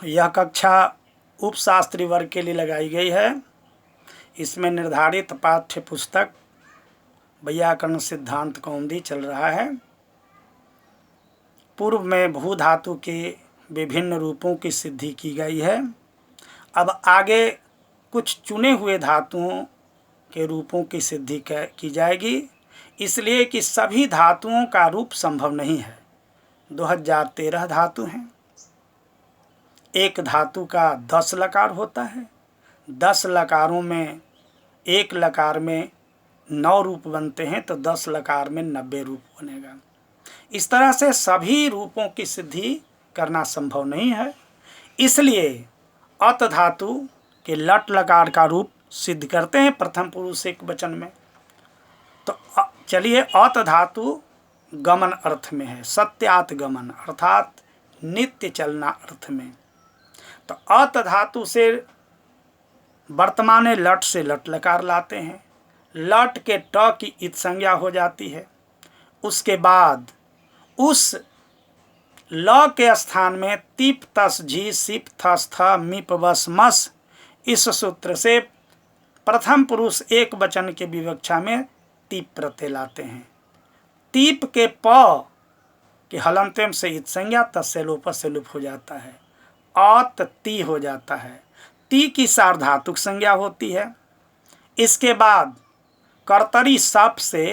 यह कक्षा उपशास्त्री वर्ग के लिए लगाई गई है। इसमें निर्धारित पाठ्य पुस्तक वैयाकरण सिद्धांत कौमुदी चल रहा है। पूर्व में भू धातु के विभिन्न रूपों की सिद्धि की गई है। अब आगे कुछ चुने हुए धातुओं के रूपों की सिद्धि की जाएगी, इसलिए कि सभी धातुओं का रूप संभव नहीं है। 2013 धातु हैं। एक धातु का 10 लकार होता है। 10 लकारों में एक लकार में 9 रूप बनते हैं, तो 10 लकार में 90 रूप बनेगा। इस तरह से सभी रूपों की सिद्धि करना संभव नहीं है, इसलिए अत धातु के लट लकार का रूप सिद्ध करते हैं प्रथम पुरुष एक वचन में। तो चलिए, अत धातु गमन अर्थ में है, सत्यात गमन अर्थात नित्य चलना अर्थ में। तो अत धातु से वर्तमान लट से लट लकार लाते हैं। लट के ट की इत संज्ञा हो जाती है। उसके बाद उस ल के स्थान में तिप तस झी सिप थस थ मिप बस मस, इस सूत्र से प्रथम पुरुष एक वचन के विवक्षा में तीप प्रत्यय लाते हैं। तीप के प के हलंत्यम से इत संज्ञा तस्य लोप से लुप हो जाता है, अत ती हो जाता है। ती की सार्वधातुक संज्ञा होती है। इसके बाद कर्तरी सप से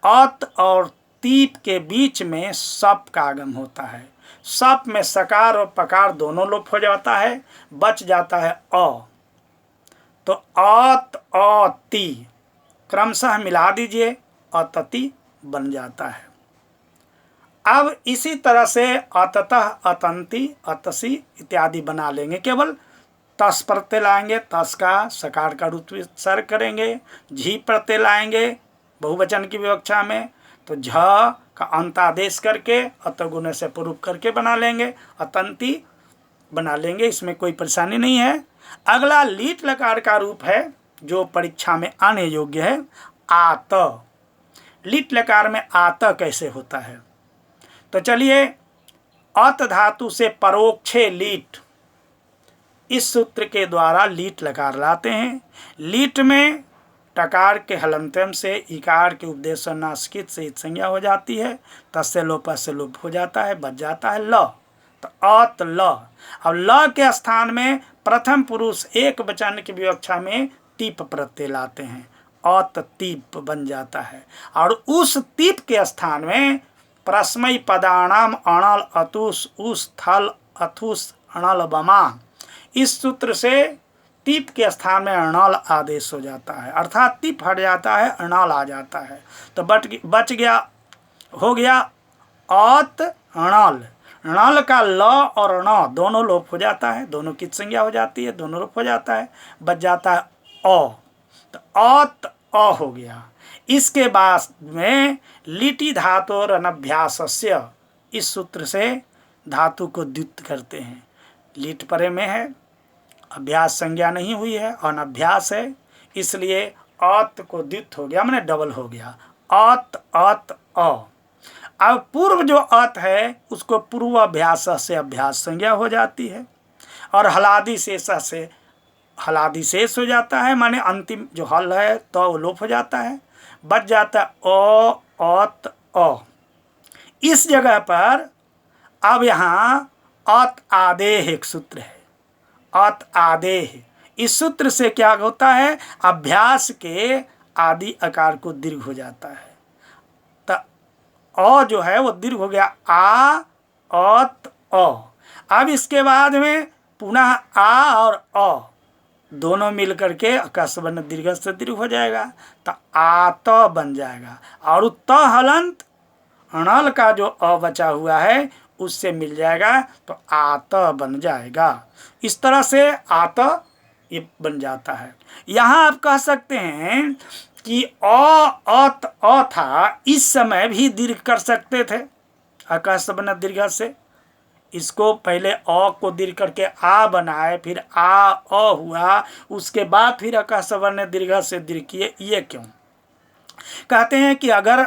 अत और तीप के बीच में सप का आगम होता है। सप में सकार और पकार दोनों लोप हो जाता है, बच जाता है अ। तो अत अति क्रमशः मिला दीजिए, अतति बन जाता है। अब इसी तरह से अततः अतंति अतसी इत्यादि बना लेंगे। केवल तस प्रत्यय लाएंगे, तस का सकार का रूप विसर्ग करेंगे। झी प्रत्यय लाएंगे बहुवचन की विवक्षा में, तो झ का अंत आदेश करके अतगुण से पूर्व करके बना लेंगे, अतंती बना लेंगे, इसमें कोई परेशानी नहीं है। अगला लीट लकार का रूप है जो परीक्षा में आने योग्य है, आत। लीट लकार में आत कैसे होता है? तो चलिए, अत धातु से परोक्षे लीट, इस सूत्र के द्वारा लीट लकार लाते हैं। लीट में टकार के हलंत्यम से इकार के उपदेश नास्कित से इत संज्ञा हो जाती है, तस्य लोप से लुप हो जाता है, बच जाता है ल। तो अत ल। अब ल के स्थान में प्रथम पुरुष एक वचन की विवक्षा में तीप प्रत्यय लाते हैं, अत तीप बन जाता है। और उस तीप के स्थान में परस्मै पदानाम अणल अतुस उस थल अथुस अणल बमा, इस सूत्र से तीप के स्थान में अणल आदेश हो जाता है, अर्थात तीप हट जाता है, अणल आ जाता है। तो बच गया, हो गया अत अणल। अणल का ल और ण दोनों लोप हो जाता है, दोनों की संज्ञा हो जाती है, दोनों लोप हो जाता है, बच जाता है अ। तो अत अ हो गया। इसके बाद में लिटि धातु और अनभ्यासस्य, इस सूत्र से धातु को द्वित करते हैं। लीट परे में है, अभ्यास संज्ञा नहीं हुई है, अनभ्यास है, इसलिए अत को द्वित हो गया, माने डबल हो गया, अत अत अ। अब पूर्व जो अत है उसको पूर्व अभ्यास से अभ्यास संज्ञा हो जाती है, और हलादि शेष से हलादि शेष हो जाता है, माने अंतिम जो हल है तो वो लोप हो जाता है, बच जाता है अ अत अ। इस जगह पर अब यहाँ अत आदेह एक सूत्र है, अत आदेह। इस सूत्र से क्या होता है? अभ्यास के आदि आकार को दीर्घ हो जाता है, तो अ जो है वो दीर्घ हो गया, आ अत अ। अब इसके बाद में पुनः आ और अ दोनों मिल करके अकस्वर्ण दीर्घ से दीर्घ हो जाएगा, तो आत बन जाएगा। और त हलंत अणल का जो अ बचा हुआ है उससे मिल जाएगा, तो आत बन जाएगा। इस तरह से आत ये बन जाता है। यहाँ आप कह सकते हैं कि अत अ था, इस समय भी दीर्घ कर सकते थे अकस्वर्ण दीर्घ से। इसको पहले अ को दीर्घ करके आ बनाए, फिर आ अ हुआ, उसके बाद फिर अकस्वर्ण दीर्घ से दीर्घ किए। ये क्यों? कहते हैं कि अगर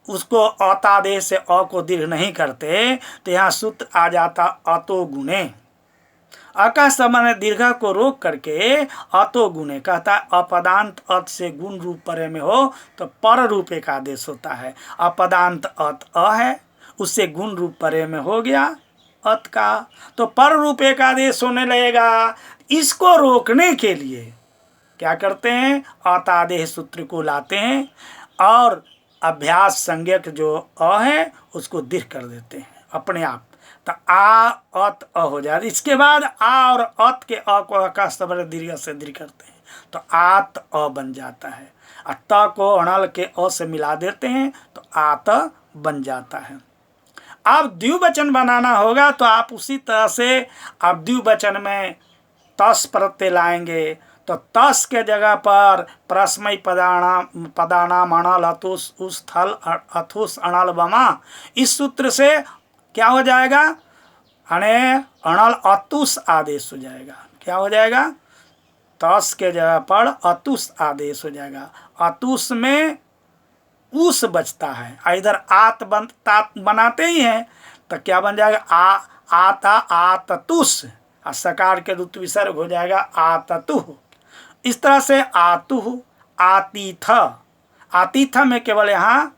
उसको अतादेश से अ को दीर्घ नहीं करते तो यहाँ सूत्र आ जाता अतो गुणे। अका समान दीर्घ को रोक करके अतो गुणे कहता है। अपदांत अत से गुण रूप परे में हो तो पर रूप एक आदेश होता है। अपदांत अत अ है, उससे गुण रूप परे में हो गया अत का, तो पर रूप एक आदेश होने लगेगा। इसको रोकने के लिए क्या करते हैं, अतादेश सूत्र को लाते हैं और अभ्यास संज्ञक जो अ है उसको दीर्घ कर देते हैं अपने आप, तो आ अत अ हो जाता। इसके बाद आ और अत के अ को अकास्तर दीर्घ से दीर्घ करते हैं तो आत अ बन जाता है। त को अणल के अ से मिला देते हैं तो आत बन जाता है। अब द्विवचन बनाना होगा तो आप उसी तरह से आप द्विवचन में तस प्रत्यय लाएंगे तो तस के जगह पर परस्मै पदानाम अणल अतुस उस थल अथुस अणल बमा, इस सूत्र से क्या हो जाएगा, अणल अतुस आदेश हो जाएगा। क्या हो जाएगा, तस के जगह पर अतुस आदेश हो जाएगा। अतुस में उस बचता है, इधर तात बनाते ही हैं तो क्या बन जाएगा, आता आततुस, सकार के ऋतु विसर्ग हो जाएगा आततु। इस तरह से आतु आतिथ, आतिथ में केवल यहाँ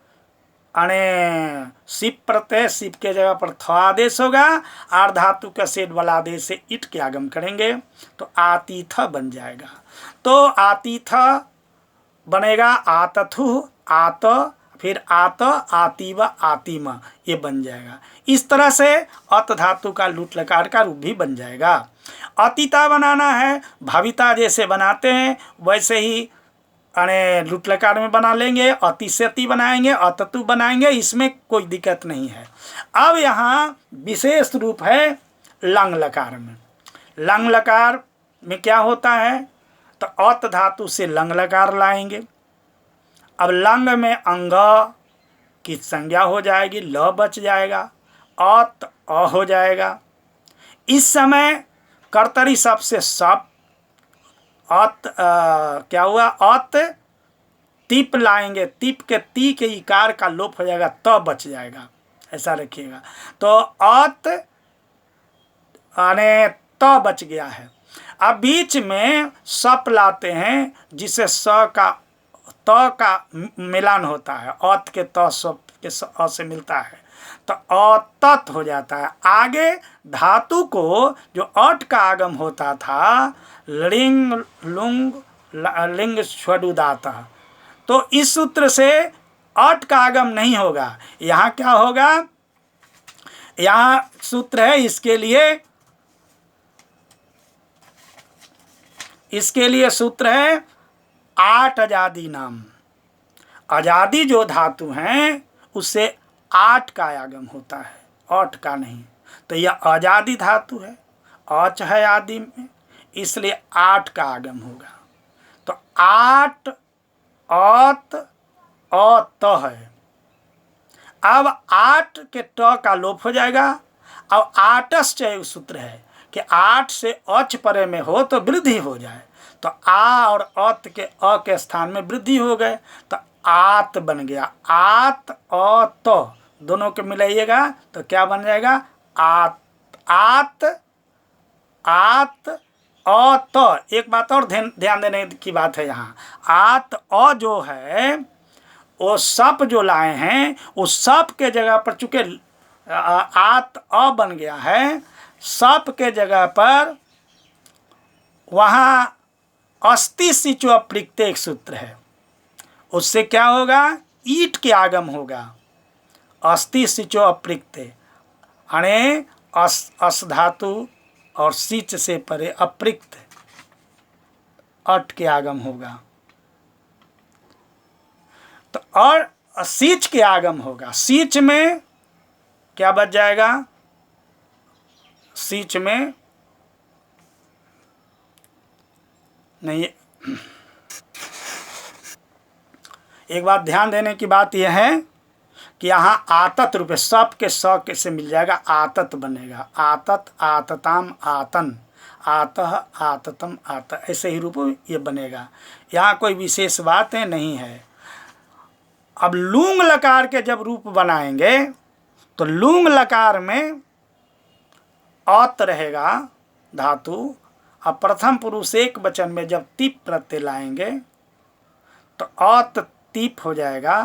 सिप प्रत्यय, सिप के जगह पर थ आदेश होगा, आर धातु का सेठ वाला आदेश से इट के आगम करेंगे तो आतिथ बन जाएगा। तो आतिथ बनेगा आतथु आत, फिर आत आतीव आतिम, ये बन जाएगा। इस तरह से अत धातु का लूट लकार का रूप भी बन जाएगा। अतीता बनाना है, भाविता जैसे बनाते हैं वैसे ही लूट लकार में बना लेंगे, अति से अति बनाएंगे, अततु बनाएंगे, इसमें कोई दिक्कत नहीं है। अब यहाँ विशेष रूप है लंग लकार में। लंग लकार में क्या होता है, तो अत धातु से लंग लकार लाएंगे। अब लंग में अंग की संज्ञा हो जाएगी, ल बच जाएगा, अत अ हो जाएगा। इस समय कर्तरी शब्द से सब अत क्या हुआ, अत तिप लाएंगे, तिप के ती के इकार का लोप हो जाएगा, त बच जाएगा, ऐसा रखिएगा। तो अत त बच गया है। अब बीच में सप लाते हैं जिसे स का त का मिलान होता है, अत के त सप के अ से मिलता है तो अतत हो जाता है। आगे धातु को जो अट का आगम होता था, लिंग लुंग लिंग स्वडुदाता, तो इस सूत्र से अट का आगम नहीं होगा। यहाँ क्या होगा, यहाँ सूत्र है इसके लिए सूत्र है आठ आजादी नाम। आजादी जो धातु हैं उससे आठ का आगम होता है, आठ का नहीं। तो यह आजादी धातु है, अच है आदि में, इसलिए आठ का आगम होगा। तो आठ अत अत है। अब आठ के ट का लोप हो जाएगा। अब आटस चय सूत्र है कि आठ से अच परे में हो तो वृद्धि हो जाए, तो आ और अत के अ के स्थान में वृद्धि हो गए तो आत बन गया। आत अत दोनों के मिलाइएगा तो क्या बन जाएगा, आत आत आत अत। एक बात और ध्यान देने की बात है, यहाँ आत अ जो है वो सप जो लाए हैं, उस सप के जगह पर चूंकि आत अ बन गया है, सप के जगह पर वहाँ अस्ति सिचो अप्रिक्त एक सूत्र है, उससे क्या होगा, ईट के आगम होगा। अस्ति सिचो अप्रिक्त अस धातु और सिच से परे अप्रिक्त अट के आगम होगा। तो और सीच के आगम होगा। सीच में क्या बच जाएगा, सीच में नहीं। एक बात ध्यान देने की बात यह है कि यहाँ आतत रूप सब के स के से मिल जाएगा, आतत बनेगा। आतत आतताम आतन, आतः आततम आत, ऐसे ही रूप ये बनेगा। यहाँ कोई विशेष बात नहीं है। अब लूंग लकार के जब रूप बनाएंगे तो लूंग लकार में औत रहेगा धातु। अब प्रथम पुरुष एक वचन में जब तीप प्रत्यय लाएंगे तो औत तीप हो जाएगा।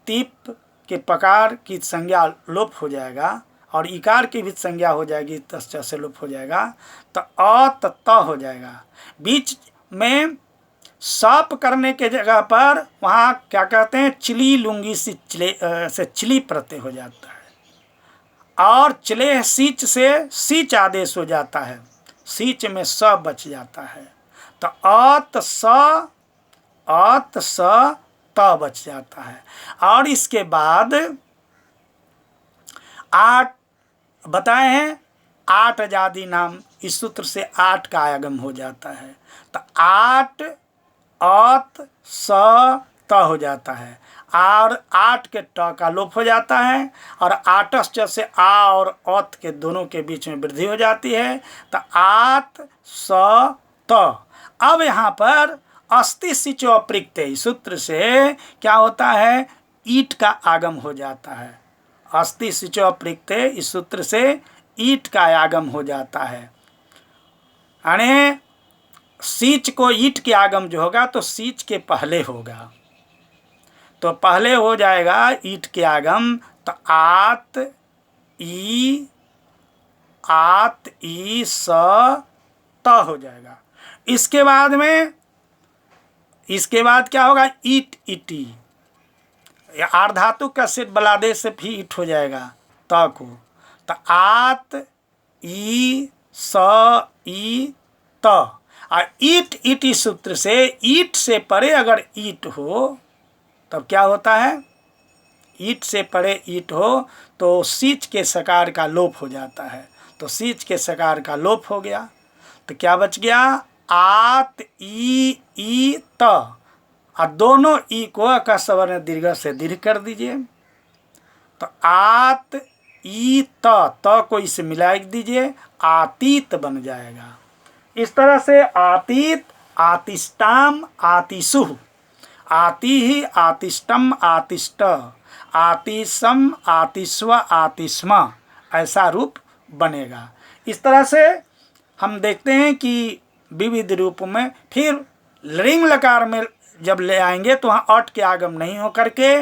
तीप के पकार की संज्ञा लोप हो जाएगा और इकार की भी संज्ञा हो जाएगी, तस्य से लोप हो जाएगा तो औत त हो जाएगा। बीच में सप करने के जगह पर वहाँ क्या कहते हैं, चिली लुंगी से चिली प्रत्यय हो जाता है और चिले सीच से सीच आदेश हो जाता है, सीच में स बच जाता है तो अत स त बच जाता है। और इसके बाद 8 बताए हैं, 8 आजादी नाम, इस सूत्र से 8 का आगम हो जाता है तो 8 अत स त हो जाता है और 8 के ट का लोप हो जाता है और 8 से आ और अत के दोनों के बीच में वृद्धि हो जाती है तो आत स त। अब यहाँ पर अस्ति सिचो अप्रिक्ते सूत्र से क्या होता है, ईट का आगम हो जाता है। अस्ति सिचो अप्रिक्ते इस सूत्र से ईट का आगम हो जाता है, यानी सीच को ईट के आगम जो होगा तो सीच के पहले होगा, तो पहले हो जाएगा ईट के आगम तो आत ई स त हो जाएगा। इसके बाद क्या होगा, ईट इटी, आर्धातु का सिर बलादे से भी ईट हो जाएगा त को तो आत ई स ई त। और ईट इटी सूत्र से ईट से परे अगर ईट हो तब क्या होता है, ईट से परे ईट हो तो सीच के सकार का लोप हो जाता है, तो सीच के सकार का लोप हो गया तो क्या बच गया, आत ई त। और दोनों ई को अकस्वर्ण दीर्घ से दीर्घ कर दीजिए तो आत ई त को इसे मिला दीजिए, आतीत बन जाएगा। इस तरह से आतीत, आतिष्टाम, आतिशुः, आति ही, आतिष्टम, आतिष्ट, आतिशम, आतिस्व, आतिस्म, ऐसा रूप बनेगा। इस तरह से हम देखते हैं कि विविध रूप में फिर लिंग लकार में जब ले आएंगे तो वहाँ अट के आगम नहीं हो करके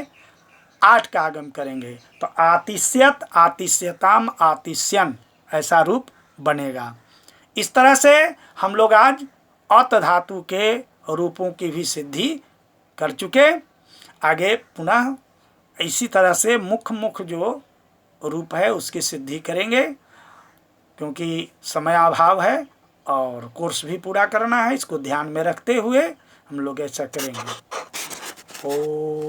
8 का आगम करेंगे तो आतिश्यत, आतिश्यताम, आतिश्यन, ऐसा रूप बनेगा। इस तरह से हम लोग आज अत धातु के रूपों की भी सिद्धि कर चुके। आगे पुनः इसी तरह से मुख्य जो रूप है उसकी सिद्धि करेंगे, क्योंकि समय अभाव है और कोर्स भी पूरा करना है। इसको ध्यान में रखते हुए हम लोग ऐसा करेंगे। ओ